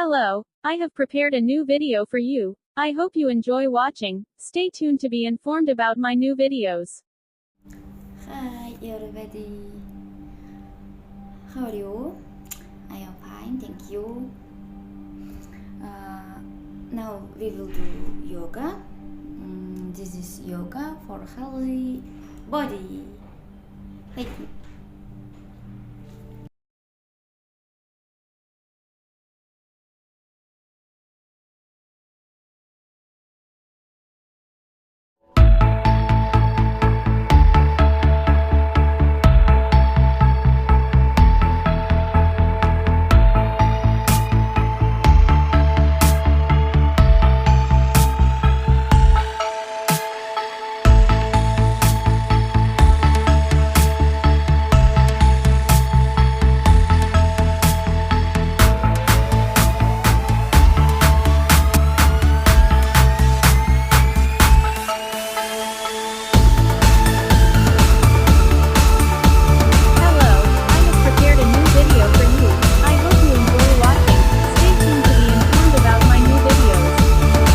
Hello, I have prepared a new video for you. I hope you enjoy watching. Stay tuned to be informed about my new videos. Hi everybody, how are you? I am fine, thank you. Now we will do yoga. This is yoga for healthy body.